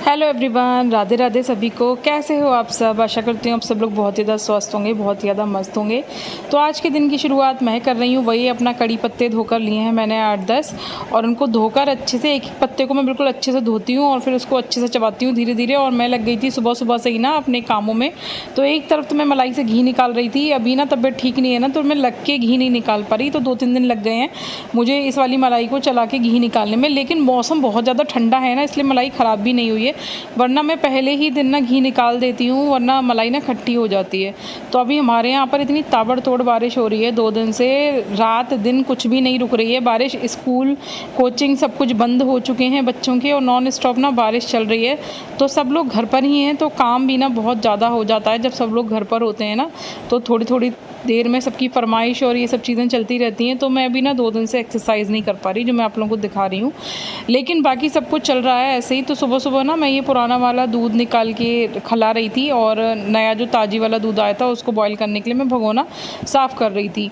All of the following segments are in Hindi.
हेलो एवरीवन, राधे राधे सभी को। कैसे हो आप सब? आशा करती हूँ आप सब लोग बहुत ज़्यादा स्वस्थ होंगे, बहुत ज़्यादा मस्त होंगे। तो आज के दिन की शुरुआत मैं कर रही हूँ। वही अपना कड़ी पत्ते धोकर लिए हैं मैंने 8-10, और उनको धोकर अच्छे से एक एक पत्ते को मैं बिल्कुल अच्छे से धोती हूँ और फिर उसको अच्छे से चबाती हूँ धीरे धीरे। और मैं लग गई थी सुबह सुबह से ही ना अपने कामों में। तो एक तरफ तो मैं मलाई से घी निकाल रही थी, अभी ना तबीयत ठीक नहीं है ना, तो मैं लग के घी नहीं निकाल पा रही। तो 2-3 दिन लग गए हैं मुझे इस वाली मलाई को चला के घी निकालने में। लेकिन मौसम बहुत ज़्यादा ठंडा है ना, इसलिए मलाई ख़राब भी नहीं हुई है, वरना मैं पहले ही दिन ना घी निकाल देती हूँ, वरना मलाई ना खट्टी हो जाती है। तो अभी हमारे यहाँ पर इतनी ताबड़तोड़ बारिश हो रही है 2 दिन से, रात दिन कुछ भी नहीं रुक रही है बारिश। स्कूल कोचिंग सब कुछ बंद हो चुके हैं बच्चों के, और नॉन स्टॉप ना बारिश चल रही है। तो सब लोग घर पर ही हैं, तो काम भी ना बहुत ज़्यादा हो जाता है जब सब लोग घर पर होते हैं ना। तो थोड़ी थोड़ी देर में सबकी फरमाइश और ये सब चीज़ें चलती रहती हैं। तो मैं अभी ना 2 दिन से एक्सरसाइज नहीं कर पा रही, जो मैं आप लोगों को दिखा रही हूँ। लेकिन बाकी सब कुछ चल रहा है ऐसे ही। तो सुबह सुबह ना मैं ये पुराना वाला दूध निकाल के खिला रही थी, और नया जो ताज़ी वाला दूध आया था उसको बॉईल करने के लिए मैं भगोना साफ़ कर रही थी।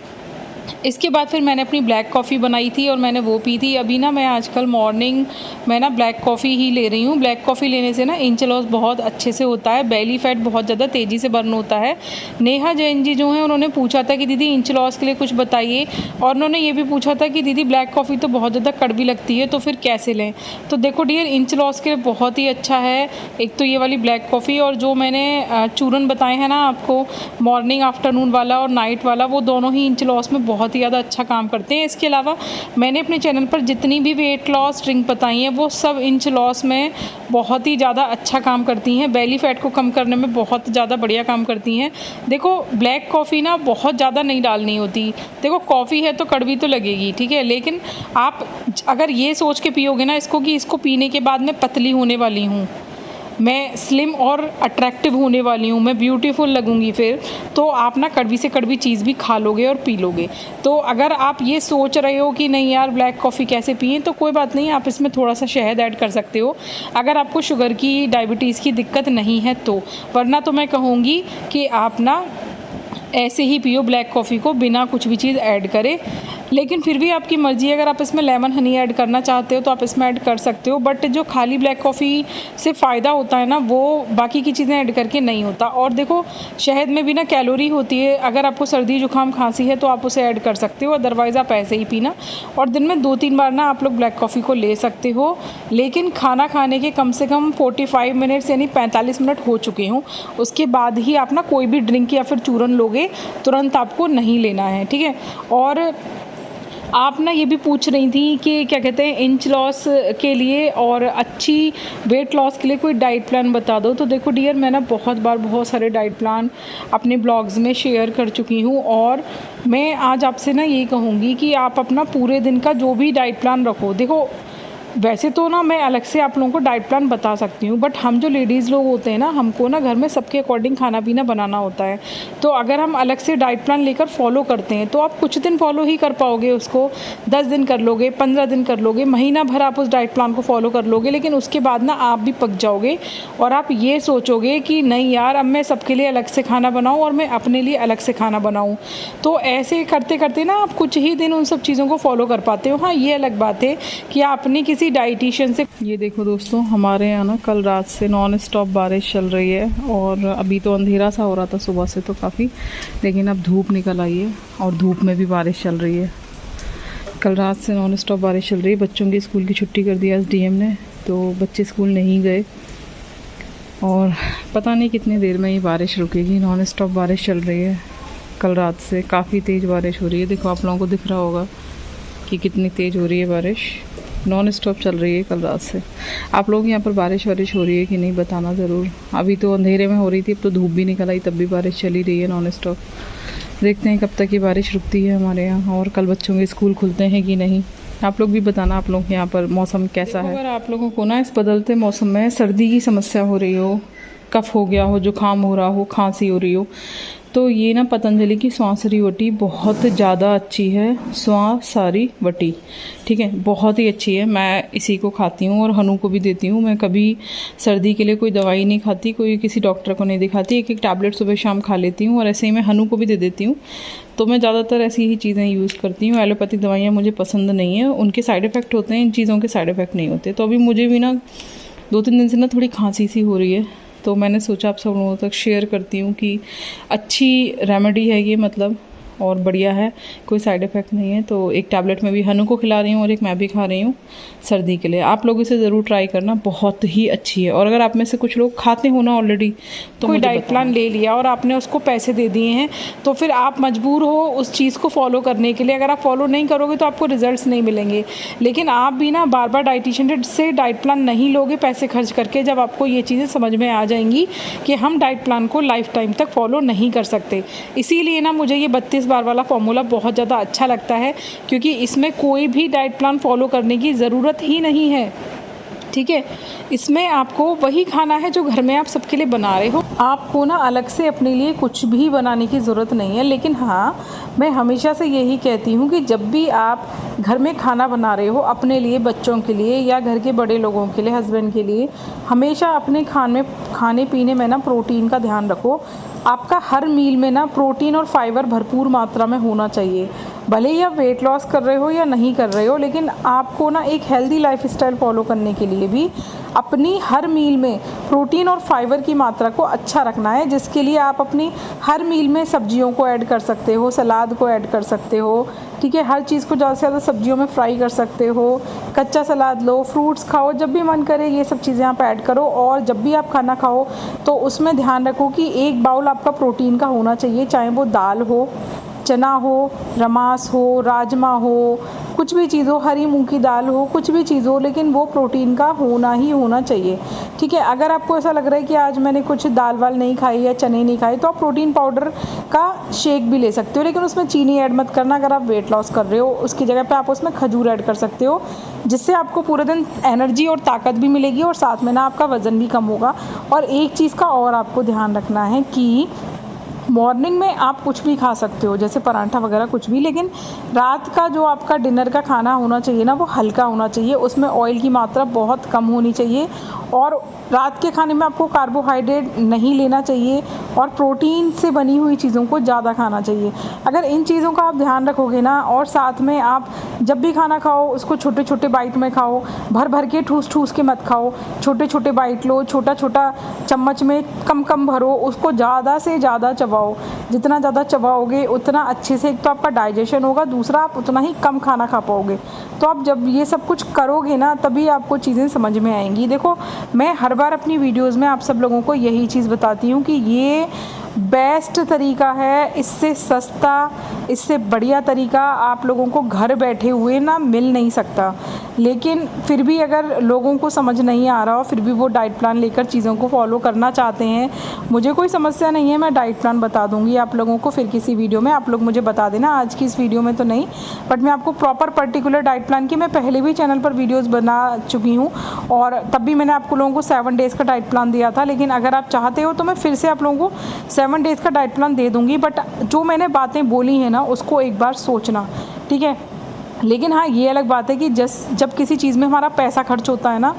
इसके बाद फिर मैंने अपनी ब्लैक कॉफ़ी बनाई थी और मैंने वो पी थी। अभी ना मैं आजकल मॉर्निंग में ना ब्लैक कॉफ़ी ही ले रही हूँ। ब्लैक कॉफ़ी लेने से ना इंच लॉस बहुत अच्छे से होता है, बेली फैट बहुत ज़्यादा तेज़ी से बर्न होता है। नेहा जैन जी जो हैं उन्होंने पूछा था कि दीदी इंच लॉस के लिए कुछ बताइए, और उन्होंने ये भी पूछा था कि दीदी ब्लैक कॉफ़ी तो बहुत ज़्यादा कड़वी लगती है, तो फिर कैसे लें। तो देखो डियर, इंच लॉस के लिए बहुत ही अच्छा है एक तो ये वाली ब्लैक कॉफ़ी, और जो मैंने चूरन बताए हैं ना आपको, मॉर्निंग आफ्टरनून वाला और नाइट वाला, वो दोनों ही इंच लॉस में बहुत ही ज़्यादा अच्छा काम करते हैं। इसके अलावा मैंने अपने चैनल पर जितनी भी वेट लॉस ड्रिंक बताई हैं वो सब इंच लॉस में बहुत ही ज़्यादा अच्छा काम करती हैं, बेली फैट को कम करने में बहुत ज़्यादा बढ़िया काम करती हैं। देखो ब्लैक कॉफ़ी ना बहुत ज़्यादा नहीं डालनी होती। देखो कॉफ़ी है तो कड़वी तो लगेगी, ठीक है, लेकिन आप अगर ये सोच के पियोगे ना इसको कि इसको पीने के बाद मैं पतली होने वाली हूँ, मैं स्लिम और अट्रैक्टिव होने वाली हूँ, मैं ब्यूटीफुल लगूंगी, फिर तो आप ना कड़वी से कड़वी चीज़ भी खा लोगे और पी लोगे। तो अगर आप ये सोच रहे हो कि नहीं यार ब्लैक कॉफ़ी कैसे पिए, तो कोई बात नहीं, आप इसमें थोड़ा सा शहद ऐड कर सकते हो अगर आपको शुगर की डायबिटीज़ की दिक्कत नहीं है तो। वरना तो मैं कहूँगी कि आप ना ऐसे ही पियो ब्लैक कॉफ़ी को बिना कुछ भी चीज़ ऐड करे। लेकिन फिर भी आपकी मर्ज़ी है, अगर आप इसमें लेमन हनी ऐड करना चाहते हो तो आप इसमें ऐड कर सकते हो। बट जो खाली ब्लैक कॉफ़ी से फ़ायदा होता है ना, वो बाकी की चीज़ें ऐड करके नहीं होता। और देखो शहद में भी ना कैलोरी होती है, अगर आपको सर्दी जुकाम खांसी है तो आप उसे ऐड कर सकते हो, अदरवाइज़ आप ऐसे ही पीना। और दिन में 2-3 बार ना आप लोग ब्लैक कॉफ़ी को ले सकते हो, लेकिन खाना खाने के कम से कम 45 मिनट्स यानी 45 मिनट हो चुके हों, उसके बाद ही आप ना कोई भी ड्रिंक या फिर चूरन लोगे, तुरंत आपको नहीं लेना है, ठीक है। और आप ना ये भी पूछ रही थी कि क्या कहते हैं इंच लॉस के लिए और अच्छी वेट लॉस के लिए कोई डाइट प्लान बता दो। तो देखो डियर, मैं ना बहुत बार बहुत सारे डाइट प्लान अपने ब्लॉग्स में शेयर कर चुकी हूँ, और मैं आज आपसे ना ये कहूँगी कि आप अपना पूरे दिन का जो भी डाइट प्लान रखो। देखो वैसे तो ना मैं अलग से आप लोगों को डाइट प्लान बता सकती हूँ, बट हम जो लेडीज़ लोग होते हैं ना, हमको ना घर में सबके अकॉर्डिंग खाना पीना बनाना होता है। तो अगर हम अलग से डाइट प्लान लेकर फॉलो करते हैं तो आप कुछ दिन फॉलो ही कर पाओगे उसको, 10 दिन कर लोगे, 15 दिन कर लोगे, महीना भर आप उस डाइट प्लान को फॉलो कर लोगे। लेकिन उसके बाद ना आप भी पक जाओगे और आप ये सोचोगे कि नहीं यार अब मैं सबके लिए अलग से खाना बनाऊँ और मैं अपने लिए अलग से खाना बनाऊँ। तो ऐसे करते करते ना आप कुछ ही दिन उन सब चीज़ों को फॉलो कर पाते हो। हाँ, ये अलग बात है कि आपने किसी डाइटिशियन से। ये देखो दोस्तों, हमारे यहाँ ना कल रात से नॉन स्टॉप बारिश चल रही है, और अभी तो अंधेरा सा हो रहा था सुबह से तो काफ़ी, लेकिन अब धूप निकल आई है और धूप में भी बारिश चल रही है। कल रात से नॉन स्टॉप बारिश चल रही है। बच्चों की स्कूल की छुट्टी कर दी एसडीएम ने, तो बच्चे स्कूल नहीं गए, और पता नहीं कितनी देर में ये बारिश रुकेगी। नॉन स्टॉप बारिश चल रही है, कल रात से काफ़ी तेज़ बारिश हो रही है। देखो आप लोगों को दिख रहा होगा कि कितनी तेज़ हो रही है बारिश, नॉन स्टॉप चल रही है कल रात से। आप लोग यहाँ पर बारिश वारिश हो रही है कि नहीं बताना ज़रूर। अभी तो अंधेरे में हो रही थी, अब तो धूप भी निकल आई, तब भी बारिश चली रही है नॉन स्टॉप। देखते हैं कब तक ये बारिश रुकती है हमारे यहाँ, और कल बच्चों के स्कूल खुलते हैं कि नहीं। आप लोग भी बताना आप लोग के यहाँ पर मौसम कैसा है। अगर आप लोगों को ना इस बदलते मौसम में सर्दी की समस्या हो रही हो, कफ हो गया हो, जुकाम हो रहा हो, खांसी हो रही हो, तो ये ना पतंजलि की स्वांसरी वटी बहुत ज़्यादा अच्छी है। स्वांसारी वटी, ठीक है, बहुत ही अच्छी है। मैं इसी को खाती हूँ और हनु को भी देती हूँ। मैं कभी सर्दी के लिए कोई दवाई नहीं खाती, कोई किसी डॉक्टर को नहीं दिखाती, एक टैबलेट सुबह शाम खा लेती हूँ, और ऐसे ही मैं हनु को भी दे देती हूँ। तो मैं ज़्यादातर ऐसी ही चीज़ें यूज़ करती हूँ। एलोपैथिक दवाइयाँ मुझे पसंद नहीं है, उनके साइड इफ़ेक्ट होते हैं, इन चीज़ों के साइड इफ़ेक्ट नहीं होते। तो अभी मुझे भी ना 2-3 दिन से ना थोड़ी खांसी सी हो रही है, तो मैंने सोचा आप सब लोगों तक शेयर करती हूँ कि अच्छी रेमेडी है ये, मतलब और बढ़िया है, कोई साइड इफ़ेक्ट नहीं है। तो एक टैबलेट मैं भी हनु को खिला रही हूँ और एक मैं भी खा रही हूँ सर्दी के लिए। आप लोग इसे ज़रूर ट्राई करना, बहुत ही अच्छी है। और अगर आप में से कुछ लोग खाते हो ना ऑलरेडी, तो कोई डाइट प्लान ले लिया और आपने उसको पैसे दे दिए हैं, तो फिर आप मजबूर हो उस चीज़ को फॉलो करने के लिए। अगर आप फॉलो नहीं करोगे तो आपको रिजल्ट्स नहीं मिलेंगे। लेकिन आप भी ना बार बार डाइटिशियन से डाइट प्लान नहीं लोगे पैसे खर्च करके, जब आपको ये चीज़ें समझ में आ जाएंगी कि हम डाइट प्लान को लाइफ टाइम तक फॉलो नहीं कर सकते। इसीलिए ना मुझे ये 32 बार वाला फॉर्मूला बहुत ज़्यादा अच्छा लगता है, क्योंकि इसमें कोई भी डाइट प्लान फॉलो करने की ज़रूरत ही नहीं है। ठीक है, इसमें आपको वही खाना है जो घर में आप सबके लिए बना रहे हो। आपको ना अलग से अपने लिए कुछ भी बनाने की ज़रूरत नहीं है। लेकिन हाँ, मैं हमेशा से यही कहती हूँ कि जब भी आप घर में खाना बना रहे हो अपने लिए, बच्चों के लिए या घर के बड़े लोगों के लिए, हस्बैंड के लिए, हमेशा अपने खाने पीने में ना प्रोटीन का ध्यान रखो। आपका हर मील में ना प्रोटीन और फाइबर भरपूर मात्रा में होना चाहिए। भले ही आप वेट लॉस कर रहे हो या नहीं कर रहे हो, लेकिन आपको ना एक हेल्दी लाइफस्टाइल फॉलो करने के लिए भी अपनी हर मील में प्रोटीन और फाइबर की मात्रा को अच्छा रखना है, जिसके लिए आप अपनी हर मील में सब्जियों को ऐड कर सकते हो, सलाद को ऐड कर सकते हो। ठीक है, हर चीज़ को ज़्यादा से ज़्यादा सब्जियों में फ्राई कर सकते हो, कच्चा सलाद लो, फ्रूट्स खाओ, जब भी मन करे ये सब चीज़ें आप ऐड करो। और जब भी आप खाना खाओ तो उसमें ध्यान रखो कि एक बाउल आपका प्रोटीन का होना चाहिए, चाहे वो दाल हो, चना हो, रमास हो, राजमा हो, कुछ भी चीज़ हो, हरी मूंग की दाल हो, कुछ भी चीज़ हो, लेकिन वो प्रोटीन का होना ही होना चाहिए। ठीक है, अगर आपको ऐसा लग रहा है कि आज मैंने कुछ दाल वाल नहीं खाई या चने नहीं खाए, तो आप प्रोटीन पाउडर का शेक भी ले सकते हो, लेकिन उसमें चीनी ऐड मत करना। अगर आप वेट लॉस कर रहे हो, उसकी जगह पे आप उसमें खजूर ऐड कर सकते हो, जिससे आपको पूरे दिन एनर्जी और ताकत भी मिलेगी और साथ में ना आपका वज़न भी कम होगा। और एक चीज़ का और आपको ध्यान रखना है कि मॉर्निंग में आप कुछ भी खा सकते हो, जैसे पराठा वगैरह कुछ भी, लेकिन रात का जो आपका डिनर का खाना होना चाहिए ना, वो हल्का होना चाहिए, उसमें ऑयल की मात्रा बहुत कम होनी चाहिए। और रात के खाने में आपको कार्बोहाइड्रेट नहीं लेना चाहिए और प्रोटीन से बनी हुई चीज़ों को ज़्यादा खाना चाहिए। अगर इन चीज़ों का आप ध्यान रखोगे ना, और साथ में आप जब भी खाना खाओ उसको छोटे छोटे बाइट में खाओ, भर भर के ठूस ठूस के मत खाओ, छोटे छोटे बाइट लो, छोटा छोटा चम्मच में कम कम भरो, उसको ज़्यादा से ज़्यादा चबाओ। जितना ज़्यादा चबाओगे उतना अच्छे से एक तो आपका डाइजेशन होगा, दूसरा आप उतना ही कम खाना खा पाओगे। तो आप जब ये सब कुछ करोगे ना, तभी आपको चीज़ें समझ में आएंगी। देखो, मैं हर बार अपनी वीडियोस में आप सब लोगों को यही चीज़ बताती हूँ कि ये बेस्ट तरीका है, इससे सस्ता, इससे बढ़िया तरीका आप लोगों को घर बैठे हुए ना मिल नहीं सकता। लेकिन फिर भी अगर लोगों को समझ नहीं आ रहा हो, फिर भी वो डाइट प्लान लेकर चीज़ों को फॉलो करना चाहते हैं, मुझे कोई समस्या नहीं है, मैं डाइट प्लान बता दूंगी आप लोगों को फिर किसी वीडियो में। आप लोग मुझे बता देना, आज की इस वीडियो में तो नहीं, बट मैं आपको प्रॉपर पर्टिकुलर डाइट प्लान की मैं पहले भी चैनल पर वीडियोज़ बना चुकी हूँ, और तब भी मैंने आपको लोगों को 7 डेज़ का डाइट प्लान दिया था। लेकिन अगर आप चाहते हो तो मैं फिर से आप लोगों को 7 डेज़ का डाइट प्लान दे दूँगी, बट जो मैंने बातें बोली हैं ना, उसको एक बार सोचना, ठीक है। लेकिन हाँ, ये अलग बात है कि जब किसी चीज़ में हमारा पैसा खर्च होता है ना,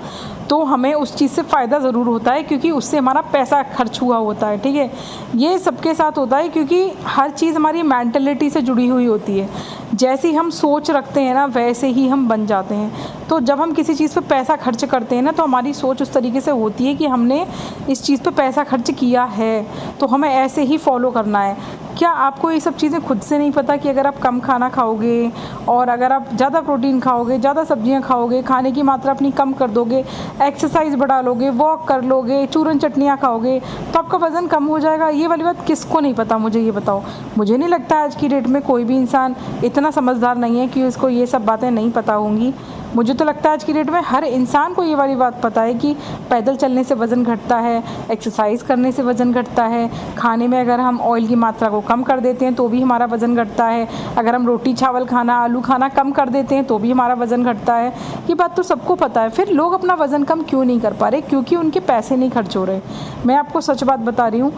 तो हमें उस चीज़ से फ़ायदा ज़रूर होता है, क्योंकि उससे हमारा पैसा खर्च हुआ होता है। ठीक है, ये सबके साथ होता है, क्योंकि हर चीज़ हमारी मेंटलिटी से जुड़ी हुई होती है। जैसी हम सोच रखते हैं ना, वैसे ही हम बन जाते हैं। तो जब हम किसी चीज़ पे पैसा खर्च करते हैं ना, तो हमारी सोच उस तरीके से होती है कि हमने इस चीज़ पे पैसा खर्च किया है, तो हमें ऐसे ही फॉलो करना है। क्या आपको ये सब चीज़ें खुद से नहीं पता कि अगर आप कम खाना खाओगे और अगर आप ज़्यादा प्रोटीन खाओगे, ज़्यादा सब्जियां खाओगे, खाने की मात्रा अपनी कम कर दोगे, एक्सरसाइज बढ़ा लोगे, वॉक कर लोगे, चूरन चटनियाँ खाओगे, तो आपका वज़न कम हो जाएगा? ये वाली बात किसको नहीं पता, मुझे ये बताओ। मुझे नहीं लगता आज की डेट में कोई भी इंसान इतना समझदार नहीं है कि उसको ये सब बातें नहीं पता होंगी। मुझे तो लगता है आज की डेट में हर इंसान को ये वाली बात पता है कि पैदल चलने से वज़न घटता है, एक्सरसाइज करने से वज़न घटता है, खाने में अगर हम ऑयल की मात्रा को कम कर देते हैं तो भी हमारा वज़न घटता है, अगर हम रोटी चावल खाना, आलू खाना कम कर देते हैं तो भी हमारा वज़न घटता है। ये बात तो सबको पता है। फिर लोग अपना वज़न कम क्यों नहीं कर पा रहे? क्योंकि उनके पैसे नहीं खर्च हो रहे। मैं आपको सच बात बता रही हूँ,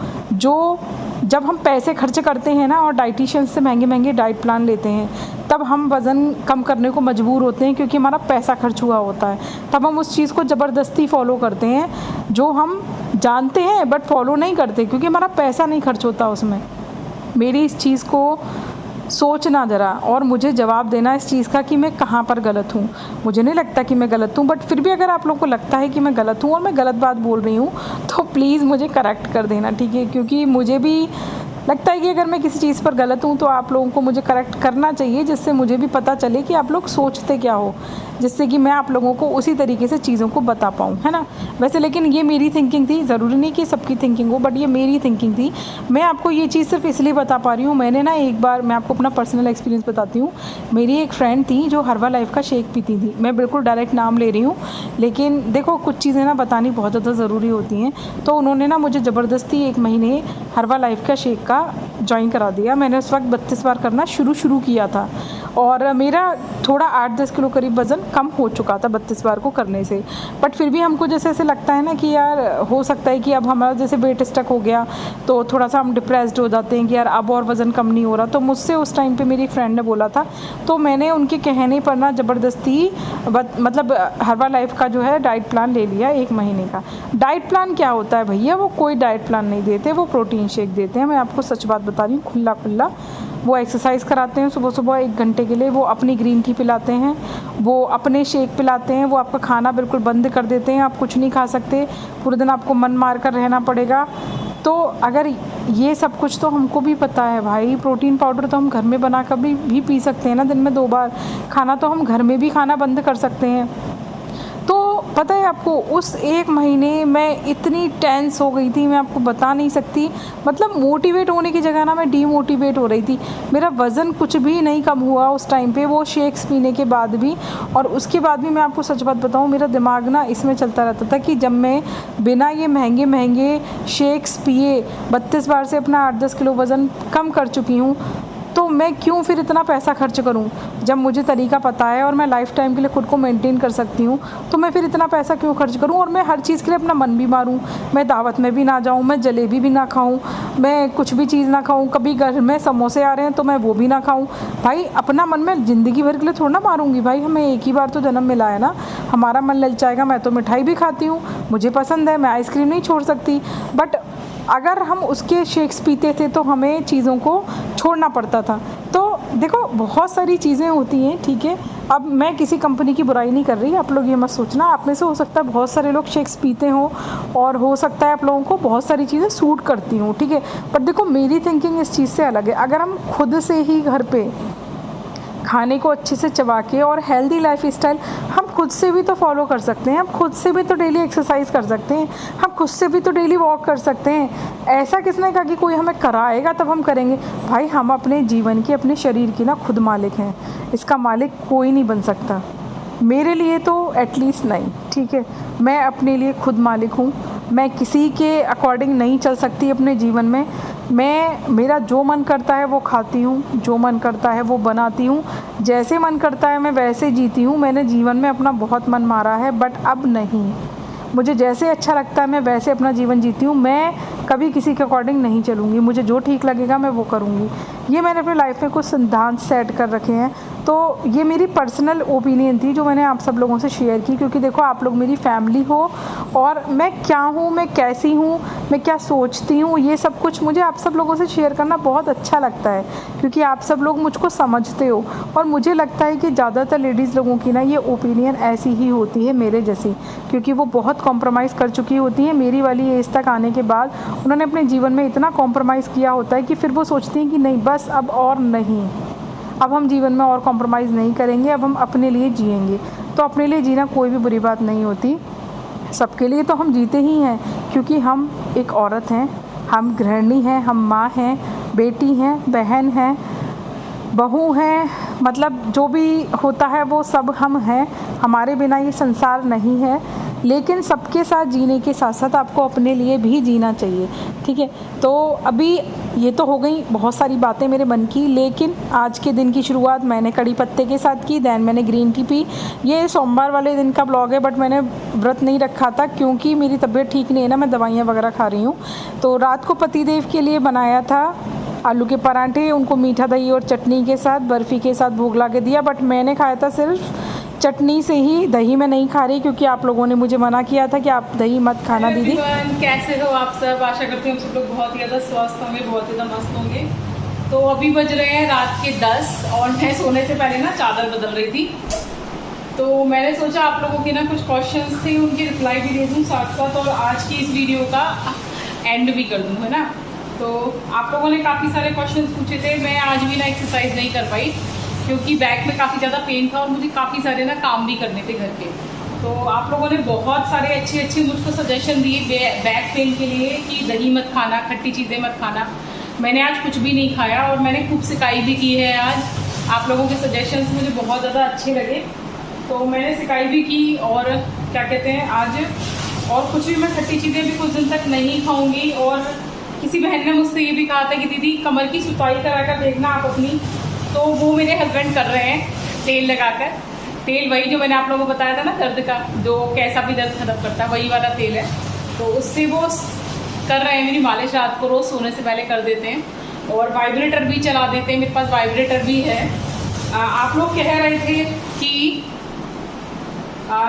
जब हम पैसे खर्च करते हैं ना और डाइटिशियन से महंगे महंगे डाइट प्लान लेते हैं, तब हम वज़न कम करने को मजबूर होते हैं, क्योंकि हमारा पैसा खर्च हुआ होता है। तब हम उस चीज़ को ज़बरदस्ती फॉलो करते हैं, जो हम जानते हैं बट फॉलो नहीं करते, क्योंकि हमारा पैसा नहीं खर्च होता उसमें। मेरी इस चीज़ को सोचना ज़रा और मुझे जवाब देना इस चीज़ का कि मैं कहाँ पर गलत हूँ। मुझे नहीं लगता कि मैं गलत हूँ, बट फिर भी अगर आप लोगों को लगता है कि मैं गलत हूँ और मैं गलत बात बोल रही हूँ तो प्लीज़ मुझे करेक्ट कर देना, ठीक है? क्योंकि मुझे भी लगता है कि अगर मैं किसी चीज़ पर गलत हूँ तो आप लोगों को मुझे करेक्ट करना चाहिए, जिससे मुझे भी पता चले कि आप लोग सोचते क्या हो, जिससे कि मैं आप लोगों को उसी तरीके से चीज़ों को बता पाऊँ, है ना? वैसे लेकिन ये मेरी थिंकिंग थी, ज़रूरी नहीं कि सबकी थिंकिंग हो, बट ये मेरी थिंकिंग थी। मैं आपको ये चीज़ सिर्फ इसलिए बता पा रही हूँ, मैंने ना एक बार, मैं आपको अपना पर्सनल एक्सपीरियंस बताती हूँ। मेरी एक फ्रेंड थी जो हर्बा लाइफ का शेक पीती थी, मैं बिल्कुल डायरेक्ट नाम ले रही हूँ, लेकिन देखो कुछ चीज़ें ना बतानी बहुत ज़्यादा ज़रूरी होती हैं। तो उन्होंने ना मुझे ज़बरदस्ती 1 महीने हर्बा लाइफ का शेक का जॉइन करा दिया। मैंने उस वक्त 32 बार करना शुरू किया था और मेरा थोड़ा 8-10 किलो करीब वज़न कम हो चुका था 32 बार को करने से। बट फिर भी हमको जैसे ऐसे लगता है ना कि यार हो सकता है कि अब हमारा जैसे वेट स्टक हो गया तो थोड़ा सा हम डिप्रेस्ड हो जाते हैं कि यार अब और वज़न कम नहीं हो रहा। तो मुझसे उस टाइम पे मेरी फ्रेंड ने बोला था, तो मैंने उनके कहने पर ना ज़बरदस्ती मतलब हर्बा लाइफ का जो है डाइट प्लान ले लिया 1 महीने का। डाइट प्लान क्या होता है भैया? वो कोई डाइट प्लान नहीं देते, वो प्रोटीन शेक देते हैं। मैं आपको सच बात बता रही हूँ, खुला वो एक्सरसाइज़ कराते हैं सुबह 1 घंटे के लिए, वो अपनी ग्रीन टी पिलाते हैं, वो अपने शेक पिलाते हैं, वो आपका खाना बिल्कुल बंद कर देते हैं, आप कुछ नहीं खा सकते, पूरे दिन आपको मन मार कर रहना पड़ेगा। तो अगर ये सब कुछ तो हमको भी पता है भाई, प्रोटीन पाउडर तो हम घर में बना कर भी पी सकते हैं ना, दिन में 2 बार। खाना तो हम घर में भी खाना बंद कर सकते हैं। तो पता है आपको, उस 1 महीने मैं इतनी टेंस हो गई थी, मैं आपको बता नहीं सकती। मतलब मोटिवेट होने की जगह ना मैं डीमोटिवेट हो रही थी। मेरा वज़न कुछ भी नहीं कम हुआ उस टाइम पे, वो शेक्स पीने के बाद भी। और उसके बाद भी मैं आपको सच बात बताऊँ, मेरा दिमाग ना इसमें चलता रहता था कि जब मैं बिना ये महंगे शेक्स पिए 32 बार से अपना 8-10 किलो वज़न कम कर चुकी हूँ, तो मैं क्यों फिर इतना पैसा खर्च करूं? जब मुझे तरीका पता है और मैं लाइफ टाइम के लिए खुद को मेंटेन कर सकती हूं, तो मैं फिर इतना पैसा क्यों खर्च करूं? और मैं हर चीज़ के लिए अपना मन भी मारूं, मैं दावत में भी ना जाऊं, मैं जलेबी भी ना खाऊं, मैं कुछ भी चीज़ ना खाऊं, कभी घर में समोसे आ रहे हैं तो मैं वो भी ना खाऊं। भाई अपना मन मैं ज़िंदगी भर के लिए थोड़ा ना मारूंगी भाई, हमें एक ही बार तो जन्म मिला है ना, हमारा मन ललचाएगा। मैं तो मिठाई भी खाती हूँ, मुझे पसंद है, मैं आइसक्रीम नहीं छोड़ सकती। बट अगर हम उसके शेक्स पीते थे तो हमें चीज़ों को छोड़ना पड़ता था। तो देखो बहुत सारी चीज़ें होती हैं, ठीक है? अब मैं किसी कंपनी की बुराई नहीं कर रही, आप लोग ये मत सोचना। आप में से हो सकता है बहुत सारे लोग शेक्स पीते हों और हो सकता है आप लोगों को बहुत सारी चीज़ें सूट करती हों, ठीक है? पर देखो मेरी थिंकिंग इस चीज़ से अलग है। अगर हम खुद से ही घर पे खाने को अच्छे से चबा के और हेल्दी लाइफ स्टाइल हम खुद से भी तो फॉलो कर सकते हैं, हम खुद से भी तो डेली एक्सरसाइज कर सकते हैं, हम खुद से भी तो डेली वॉक कर सकते हैं। ऐसा किसने कहा कि कोई हमें कराएगा तब हम करेंगे? भाई हम अपने जीवन की, अपने शरीर की ना खुद मालिक हैं, इसका मालिक कोई नहीं बन सकता, मेरे लिए तो एटलीस्ट नहीं, ठीक है? मैं अपने लिए खुद मालिक हूँ, मैं किसी के अकॉर्डिंग नहीं चल सकती अपने जीवन में। मेरा जो मन करता है वो खाती हूँ, जो मन करता है वो बनाती हूँ, जैसे मन करता है मैं वैसे जीती हूँ। मैंने जीवन में अपना बहुत मन मारा है, बट अब नहीं, मुझे जैसे अच्छा लगता है मैं वैसे अपना जीवन जीती हूँ। मैं कभी किसी के अकॉर्डिंग नहीं चलूँगी, मुझे जो ठीक लगेगा मैं वो करूँगी। ये मैंने अपनी लाइफ में कुछ सिद्धांत सेट कर रखे हैं। तो ये मेरी पर्सनल ओपिनियन थी जो मैंने आप सब लोगों से शेयर की, क्योंकि देखो आप लोग मेरी फैमिली हो और मैं क्या हूँ, मैं कैसी हूँ, मैं क्या सोचती हूँ, ये सब कुछ मुझे आप सब लोगों से शेयर करना बहुत अच्छा लगता है, क्योंकि आप सब लोग मुझको समझते हो। और मुझे लगता है कि ज़्यादातर लेडीज़ लोगों की ना ये ओपिनियन ऐसी ही होती है मेरे जैसी, क्योंकि वो बहुत कॉम्प्रोमाइज़ कर चुकी होती हैं। मेरी वाली एज तक आने के बाद उन्होंने अपने जीवन में इतना कॉम्प्रोमाइज़ किया होता है कि फिर वो सोचती हैं कि नहीं बस अब और नहीं, अब हम जीवन में और कॉम्प्रोमाइज़ नहीं करेंगे, अब हम अपने लिए जिएंगे। तो अपने लिए जीना कोई भी बुरी बात नहीं होती, सबके लिए तो हम जीते ही हैं, क्योंकि हम एक औरत हैं, हम गृहिणी हैं, हम माँ हैं, बेटी हैं, बहन हैं, बहू हैं, मतलब जो भी होता है वो सब हम हैं। हमारे बिना ये संसार नहीं है, लेकिन सबके साथ जीने के साथ साथ आपको अपने लिए भी जीना चाहिए, ठीक है? तो अभी ये तो हो गई बहुत सारी बातें मेरे मन की, लेकिन आज के दिन की शुरुआत मैंने कड़ी पत्ते के साथ की, दैन मैंने ग्रीन टी पी। ये सोमवार वाले दिन का ब्लॉग है, बट मैंने व्रत नहीं रखा था क्योंकि मेरी तबीयत ठीक नहीं है ना, मैं दवाइयाँ वगैरह खा रही हूँ। तो रात को पतिदेव के लिए बनाया था आलू के पराठे, उनको मीठा दही और चटनी के साथ, बर्फ़ी के साथ भोग ला के दिया, बट मैंने खाया था सिर्फ चटनी से ही, दही में नहीं खा रही, क्योंकि आप लोगों ने मुझे मना किया था कि आप दही मत खाना। दीदी कैसे हो आप सब? आशा करती हूँ सब लोग बहुत ही ज़्यादा स्वस्थ होंगे, बहुत ज़्यादा मस्त होंगे। तो अभी बज रहे हैं रात के 10 और मैं सोने से पहले ना चादर बदल रही थी। तो मैंने सोचा आप लोगों के ना कुछ क्वेश्चंस थे, उनकी रिप्लाई भी दे दूँ साथ साथ, और आज की इस वीडियो का एंड भी कर दूँ, है ना। तो आप लोगों ने काफ़ी सारे क्वेश्चंस पूछे थे। मैं आज भी ना एक्सरसाइज नहीं कर पाई क्योंकि बैक में काफ़ी ज़्यादा पेन था और मुझे काफ़ी सारे ना काम भी करने थे घर के। तो आप लोगों ने बहुत सारे अच्छे मुझको सजेशन दिए बैक पेन के लिए कि दही मत खाना, खट्टी चीज़ें मत खाना। मैंने आज कुछ भी नहीं खाया और मैंने खूब सिकाई भी की है आज। आप लोगों के सजेशंस मुझे बहुत ज़्यादा अच्छे लगे, तो मैंने सिकाई भी की। और क्या कहते हैं, आज और कुछ भी मैं खट्टी चीज़ें भी कुछ दिन तक नहीं खाऊंगी। और किसी बहन ने मुझसे ये भी कहा था कि दीदी कमर की सुताई करा कर देखना आप अपनी, तो वो मेरे हस्बैंड कर रहे हैं तेल लगाकर। तेल वही जो मैंने आप लोगों को बताया था ना, दर्द का, जो कैसा भी दर्द खत्म करता है, वही वाला तेल है। तो उससे वो कर रहे हैं मेरी मालिश, रात को रोज़ सोने से पहले कर देते हैं। और वाइब्रेटर भी चला देते हैं, मेरे पास वाइब्रेटर भी है। आप लोग कह रहे थे कि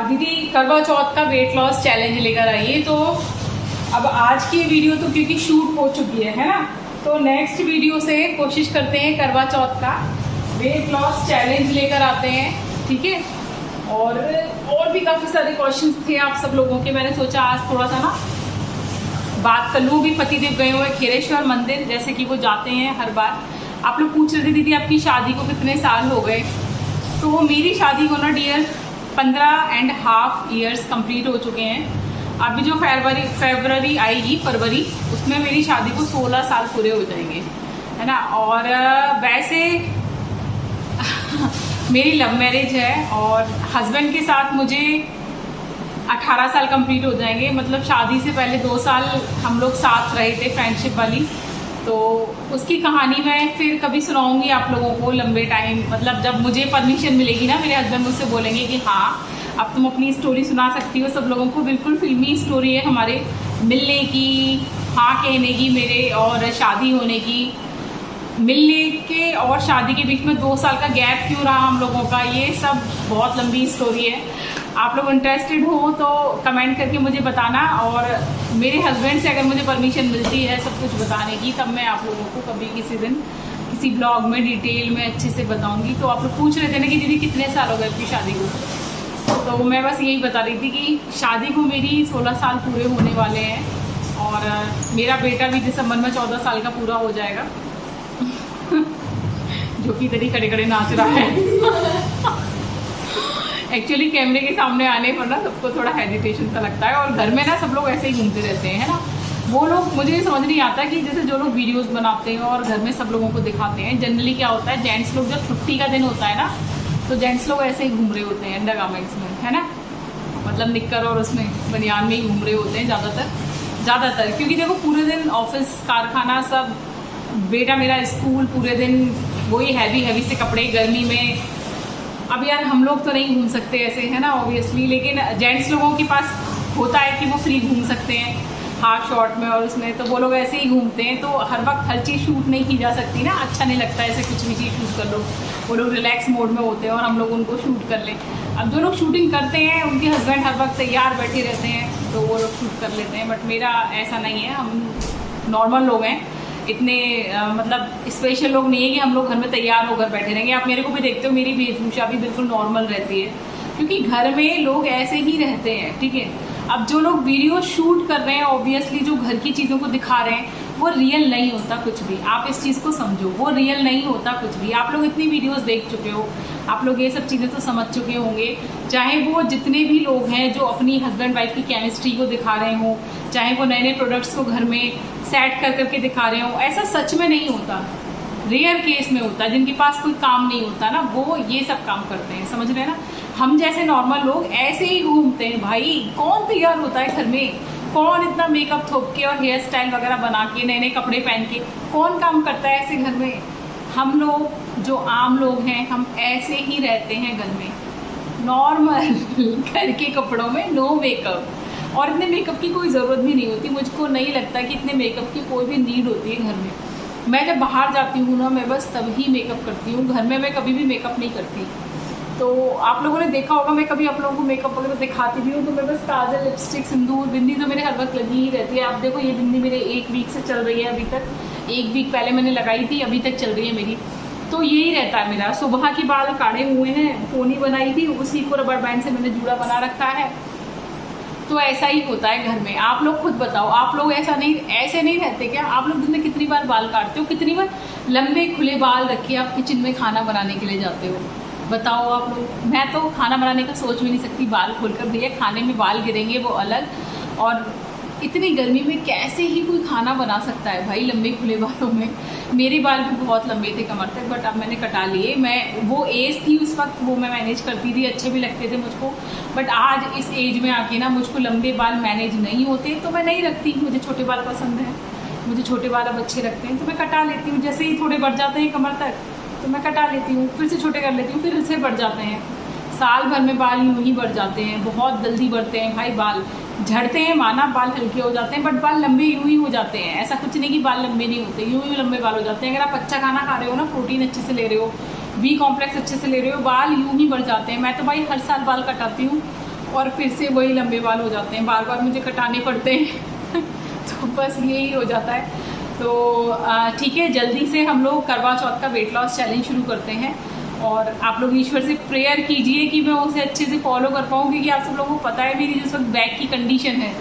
दीदी करवा चौथ का वेट लॉस चैलेंज लेकर आइए। तो अब आज की वीडियो तो क्योंकि शूट हो चुकी है ना, तो नेक्स्ट वीडियो से कोशिश करते हैं करवा चौथ का वेट लॉस चैलेंज लेकर आते हैं, ठीक है। और भी काफ़ी सारे क्वेश्चंस थे आप सब लोगों के। मैंने सोचा आज थोड़ा सा ना बात कर लूँ। भी पतिदेव गए हुए खेरेश्वर मंदिर, जैसे कि वो जाते हैं हर बार। आप लोग पूछ रहे थे दीदी आपकी शादी को कितने साल हो गए, तो वो मेरी शादी को ना डियर 15.5 ईयर्स कंप्लीट हो चुके हैं। अभी जो फरवरी आएगी, फरवरी, उसमें मेरी शादी को 16 साल पूरे हो जाएंगे, है ना। और वैसे मेरी लव मैरिज है और हस्बैंड के साथ मुझे 18 साल कंप्लीट हो जाएंगे। मतलब शादी से पहले 2 साल हम लोग साथ रहे थे, फ्रेंडशिप वाली। तो उसकी कहानी मैं फिर कभी सुनाऊंगी आप लोगों को लंबे टाइम, मतलब जब मुझे परमिशन मिलेगी ना, मेरे हस्बैंड मुझसे बोलेंगे कि हाँ अब तुम अपनी स्टोरी सुना सकती हो सब लोगों को। बिल्कुल फिल्मी स्टोरी है हमारे मिलने की, हाँ कहने की मेरे, और शादी होने की। मिलने के और शादी के बीच में 2 साल का गैप क्यों रहा हम लोगों का, ये सब बहुत लंबी स्टोरी है। आप लोग इंटरेस्टेड हो तो कमेंट करके मुझे बताना। और मेरे हस्बैंड से अगर मुझे परमिशन मिलती है सब कुछ बताने की, तब मैं आप लोगों को कभी किसी दिन किसी ब्लॉग में डिटेल में अच्छे से बताऊंगी। तो आप लोग पूछ रहे थे ना कि दीदी कितने साल हो गए आपकी शादी को, तो मैं बस यही बता रही थी कि शादी को मेरी 16 साल पूरे होने वाले हैं। और मेरा बेटा भी दिसंबर में 14 साल का पूरा हो जाएगा जो कि इतनी खड़े खड़े नाच रहा है एक्चुअली कैमरे के सामने आने पर ना सबको थोड़ा हेजिटेशन सा लगता है। और घर में ना सब लोग ऐसे ही घूमते रहते हैं, है ना। वो लोग, मुझे समझ नहीं आता कि जैसे जो लोग वीडियोस बनाते हैं और घर में सब लोगों को दिखाते हैं, जनरली क्या होता है, जेंट्स लोग जब छुट्टी का दिन होता है ना, तो जेंट्स लोग ऐसे ही घूम रहे होते हैं अंडर गारमेंट्स में, है ना। मतलब निक्कर और उसमें बनियान में ही घूम रहे होते हैं ज़्यादातर। क्योंकि देखो पूरे दिन ऑफिस, कारखाना, सब, बेटा मेरा स्कूल, पूरे दिन वही हैवी से कपड़े गर्मी में। अब यार हम लोग तो नहीं घूम सकते ऐसे, है ना, ऑब्वियसली। लेकिन जेंट्स लोगों के पास होता है कि वो फ्री घूम सकते हैं हाफ शॉर्ट में और उसमें, तो वो लोग ऐसे ही घूमते हैं। तो हर वक्त हर चीज़ शूट नहीं की जा सकती ना, अच्छा नहीं लगता ऐसे कुछ भी चीज़ शूट कर लो। वो लोग रिलैक्स मोड में होते हैं और हम लोग उनको शूट कर लें। अब जो लोग शूटिंग करते हैं उनके हस्बैंड हर वक्त तैयार बैठे रहते हैं, तो वो लोग शूट कर लेते हैं। बट मेरा ऐसा नहीं है, हम नॉर्मल लोग हैं, इतने मतलब स्पेशल लोग नहीं है कि हम लोग घर में तैयार होकर बैठे रहेंगे। आप मेरे को भी देखते हो, मेरी वेशभूषा भी बिल्कुल नॉर्मल रहती है, क्योंकि घर में लोग ऐसे ही रहते हैं, ठीक है। अब जो लोग वीडियो शूट कर रहे हैं, ऑब्वियसली जो घर की चीज़ों को दिखा रहे हैं, वो रियल नहीं होता कुछ भी। आप इस चीज़ को समझो, वो रियल नहीं होता कुछ भी। आप लोग इतनी वीडियोस देख चुके हो, आप लोग ये सब चीज़ें तो समझ चुके होंगे। चाहे वो जितने भी लोग हैं जो अपनी हस्बैंड वाइफ की केमिस्ट्री को दिखा रहे हों, चाहे वो नए नए प्रोडक्ट्स को घर में सेट कर करके दिखा रहे हो, ऐसा सच में नहीं होता। रेयर केस में होता है, जिनके पास कोई काम नहीं होता ना, वो ये सब काम करते हैं, समझ रहे हैं ना। हम जैसे नॉर्मल लोग ऐसे ही घूमते हैं भाई। कौन तैयार होता है घर में, कौन इतना मेकअप थोप के और हेयर स्टाइल वगैरह बना के, नए नए कपड़े पहन के कौन काम करता है ऐसे घर में। हम लोग जो आम लोग हैं, हम ऐसे ही रहते हैं घर में, नॉर्मल घर के कपड़ों में, नो मेकअप। और इतने मेकअप की कोई ज़रूरत भी नहीं होती। मुझको नहीं लगता कि इतने मेकअप की कोई भी नीड होती है घर में। मैं जब बाहर जाती हूँ ना, मैं बस तभी मेकअप करती हूँ, घर में मैं कभी भी मेकअप नहीं करती। तो आप लोगों ने देखा होगा, मैं कभी आप लोगों को मेकअप वगैरह दिखाती भी हूँ तो मैं बस काजल, लिपस्टिक, सिंदूर, बिंदी तो मेरे हर वक्त लगी ही रहती है। आप देखो ये बिंदी मेरे 1 वीक से चल रही है अभी तक, 1 वीक पहले मैंने लगाई थी, अभी तक चल रही है मेरी। तो यही रहता है मेरा। सुबह की बाल काढ़े हुए हैं, पोनी बनाई थी, उसी को रबर बैंड से मैंने जूड़ा बना रखा है। तो ऐसा ही होता है घर में। आप लोग खुद बताओ, आप लोग ऐसे नहीं रहते क्या? आप लोग दिन में कितनी बार बाल काटते हो? कितनी बार लंबे खुले बाल रख के आप किचन में खाना बनाने के लिए जाते हो? बताओ आप लोग। मैं तो खाना बनाने का सोच भी नहीं सकती बाल खोलकर, भैया खाने में बाल गिरेंगे वो अलग। और इतनी गर्मी में कैसे ही कोई खाना बना सकता है भाई लंबे खुले बालों में। मेरे बाल भी बहुत लंबे थे कमर तक, बट अब मैंने कटा लिए। मैं वो एज थी उस वक्त, वो मैं मैनेज करती थी, अच्छे भी लगते थे मुझको। बट आज इस एज में आके ना मुझको लंबे बाल मैनेज नहीं होते, तो मैं नहीं रखती। मुझे छोटे बाल पसंद हैं, मुझे छोटे बाल अब अच्छे लगते हैं, तो मैं कटा लेती हूँ। जैसे ही थोड़े बढ़ जाते हैं कमर तक तो मैं कटा लेती हूँ, फिर से छोटे कर लेती हूँ, फिर से बढ़ जाते हैं। साल भर में बाल यूँ ही बढ़ जाते हैं, बहुत जल्दी बढ़ते हैं भाई बाल। झड़ते हैं माना, बाल हल्के हो जाते हैं, बट बाल लंबे यूँ ही हो जाते हैं। ऐसा कुछ नहीं कि बाल लंबे नहीं होते, यूँ ही लंबे बाल हो जाते हैं। अगर आप अच्छा खाना खा रहे हो ना, प्रोटीन अच्छे से ले रहे हो, बी कॉम्प्लेक्स अच्छे से ले रहे हो, बाल यूँ ही बढ़ जाते हैं। मैं तो भाई हर साल बाल कटाती हूँ और फिर से वही लंबे बाल हो जाते हैं, बार बार मुझे कटाने पड़ते हैं। तो बस यही हो जाता है। तो ठीक है, जल्दी से हम लोग करवा चौथ का वेट लॉस चैलेंज शुरू करते हैं। और आप लोग ईश्वर से प्रेयर कीजिए कि मैं उसे अच्छे से फॉलो कर पाऊँ, क्योंकि आप सब लोगों को पता है मेरी जिस वक्त बैक की कंडीशन है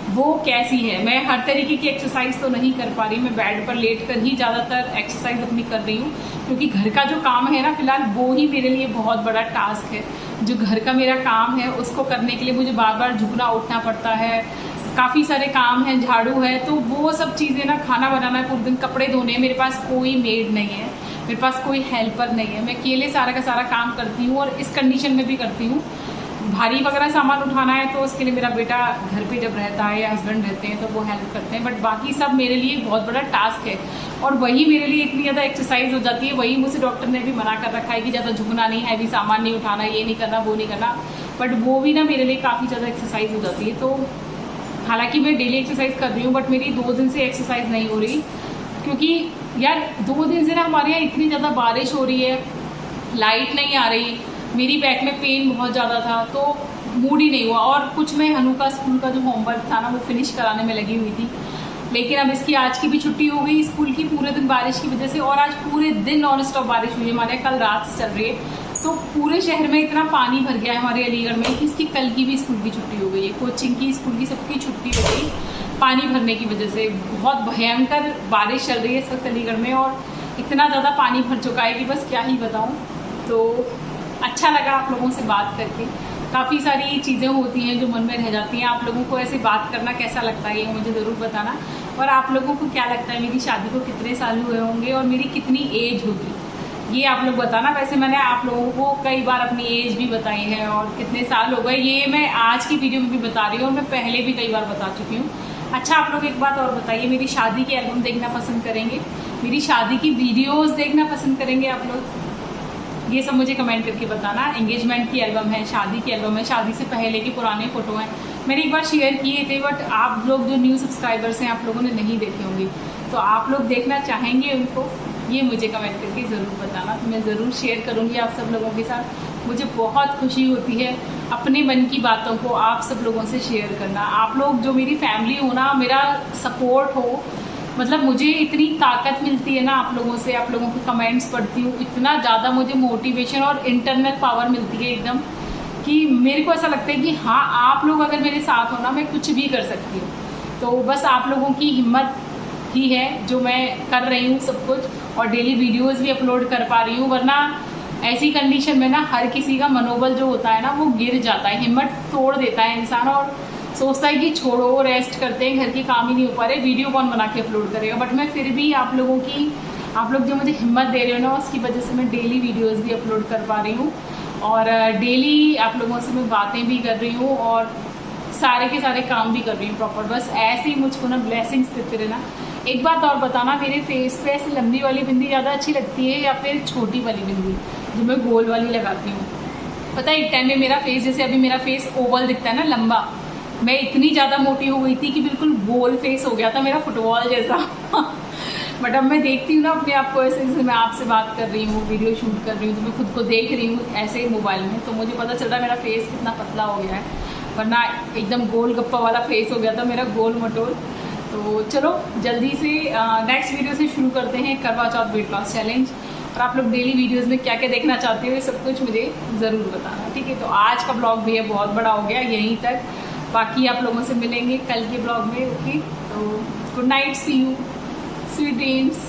वो कैसी है। मैं हर तरीके की एक्सरसाइज तो नहीं कर पा रही, मैं बेड पर लेट कर ही ज़्यादातर एक्सरसाइज अपनी कर रही हूँ, क्योंकि घर का जो काम है ना फिलहाल वो ही मेरे लिए बहुत बड़ा टास्क है। जो घर का मेरा काम है उसको करने के लिए मुझे बार बार झुकना उठना पड़ता है, काफ़ी सारे काम हैं, झाड़ू है, तो वो सब चीज़ें ना, खाना बनाना है पूरे दिन, कपड़े धोने, मेरे पास कोई मेड नहीं है, मेरे पास कोई हेल्पर नहीं है, मैं अकेले सारा का सारा काम करती हूँ और इस कंडीशन में भी करती हूँ। भारी वगैरह सामान उठाना है तो उसके लिए मेरा बेटा घर पे जब रहता है या हस्बैंड रहते हैं तो वो हेल्प करते हैं, बट बाकी सब मेरे लिए बहुत बड़ा टास्क है। और वही मेरे लिए इतनी ज़्यादा एक्सरसाइज हो जाती है। वही मुझे डॉक्टर ने भी मना कर रखा है कि ज़्यादा झुकना नहीं है, भी सामान नहीं उठाना, ये नहीं करना, वो नहीं करना, बट वो भी ना मेरे लिए काफ़ी ज़्यादा एक्सरसाइज हो जाती है। तो हालांकि मैं डेली एक्सरसाइज कर रही हूँ, बट मेरी 2 दिन से एक्सरसाइज नहीं हो रही, क्योंकि यार 2 दिन से ना हमारे यहाँ इतनी ज़्यादा बारिश हो रही है, लाइट नहीं आ रही, मेरी बैक में पेन बहुत ज़्यादा था, तो मूड ही नहीं हुआ। और कुछ मैं हनु का स्कूल का जो होमवर्क था ना वो फिनिश कराने में लगी हुई थी, लेकिन अब इसकी आज की भी छुट्टी हो गई स्कूल की, पूरे दिन बारिश की वजह से। और आज पूरे दिन नॉन स्टॉप बारिश हुई है, हमारे कल रात से चल रही है। तो पूरे शहर में इतना पानी भर गया है हमारे अलीगढ़ में कि इसकी कल की भी स्कूल की छुट्टी हो गई है, कोचिंग की, स्कूल की, सबकी छुट्टी हो गई पानी भरने की वजह से। बहुत भयंकर बारिश चल रही है इस वक्त अलीगढ़ में, और इतना ज़्यादा पानी भर चुका है कि बस क्या ही बताऊँ। तो अच्छा लगा आप लोगों से बात करके, काफ़ी सारी चीज़ें होती हैं जो मन में रह जाती हैं। आप लोगों को ऐसे बात करना कैसा लगता है ये मुझे ज़रूर बताना, और आप लोगों को क्या लगता है मेरी शादी को कितने साल हुए होंगे और मेरी कितनी एज होगी, ये आप लोग बताना। वैसे मैंने आप लोगों को कई बार अपनी एज भी बताई है और कितने साल हो गए, ये मैं आज की वीडियो में भी बता रही हूँ और मैं पहले भी कई बार बता चुकी हूँ। अच्छा, आप लोग एक बात और बताइए, मेरी शादी की एल्बम देखना पसंद करेंगे, मेरी शादी की वीडियोस देखना पसंद करेंगे आप लोग? ये सब मुझे कमेंट करके बताना। एंगेजमेंट की एल्बम है, शादी की एल्बम है, शादी से पहले के पुराने फ़ोटो हैं, मैंने एक बार शेयर किए थे, बट आप लोग जो न्यू सब्सक्राइबर्स हैं आप लोगों ने नहीं देखे होंगे, तो आप लोग देखना चाहेंगे उनको, ये मुझे कमेंट करके ज़रूर बताना, तो मैं ज़रूर शेयर करूँगी आप सब लोगों के साथ। मुझे बहुत खुशी होती है अपने मन की बातों को आप सब लोगों से शेयर करना। आप लोग जो मेरी फैमिली हो ना, मेरा सपोर्ट हो, मतलब मुझे इतनी ताकत मिलती है ना आप लोगों से, आप लोगों के कमेंट्स पढ़ती हूँ, इतना ज़्यादा मुझे मोटिवेशन और इंटरनल पावर मिलती है एकदम, कि मेरे को ऐसा लगता है कि हाँ, आप लोग अगर मेरे साथ हो ना, मैं कुछ भी कर सकती हूँ। तो बस आप लोगों की हिम्मत ही है जो मैं कर रही हूँ सब कुछ, और डेली वीडियोज़ भी अपलोड कर पा रही हूँ, वरना ऐसी कंडीशन में ना हर किसी का मनोबल जो होता है ना वो गिर जाता है, हिम्मत तोड़ देता है इंसान, और सोचता है कि छोड़ो, रेस्ट करते हैं, घर के काम ही नहीं हो पा रहे, वीडियो कौन बना के अपलोड करेगा। बट मैं फिर भी आप लोग जो मुझे हिम्मत दे रहे हो ना, उसकी वजह से मैं डेली वीडियोस भी अपलोड कर पा रही हूँ, और डेली आप लोगों से मैं बातें भी कर रही हूँ, और सारे के सारे काम भी कर रही हूँ प्रॉपर। बस ऐसे ही मुझको ना ब्लेसिंग्स देते रहना। एक बात और बताना, मेरे फेस पे ऐसी लंबी वाली बिंदी ज़्यादा अच्छी लगती है या फिर छोटी वाली बिंदी जो मैं गोल वाली लगाती हूँ? पता है एक टाइम में मेरा फेस, जैसे अभी मेरा फेस ओवल दिखता है ना, लंबा, मैं इतनी ज़्यादा मोटी हो गई थी कि बिल्कुल गोल फेस हो गया था मेरा, फुटबॉल जैसा। बट अब मैं देखती हूँ ना अपने आप को ऐसे, जैसे मैं आपसे बात कर रही हूँ, वीडियो शूट कर रही हूँ, तो मैं खुद को देख रही हूँ ऐसे ही मोबाइल में, तो मुझे पता चल रहा है मेरा फेस कितना पतला हो गया है, वरना एकदम गोल गप्पा वाला फेस हो गया था मेरा, गोल मटोल। तो चलो जल्दी से नेक्स्ट वीडियो से शुरू करते हैं करवा चौथ वेट लॉस चैलेंज। और आप लोग डेली वीडियोस में क्या क्या देखना चाहते हो ये सब कुछ मुझे ज़रूर बताना, ठीक है। तो आज का ब्लॉग भी है बहुत बड़ा हो गया, यहीं तक, बाकी आप लोगों से मिलेंगे कल के ब्लॉग में। ओके, तो good night, see you, sweet dreams.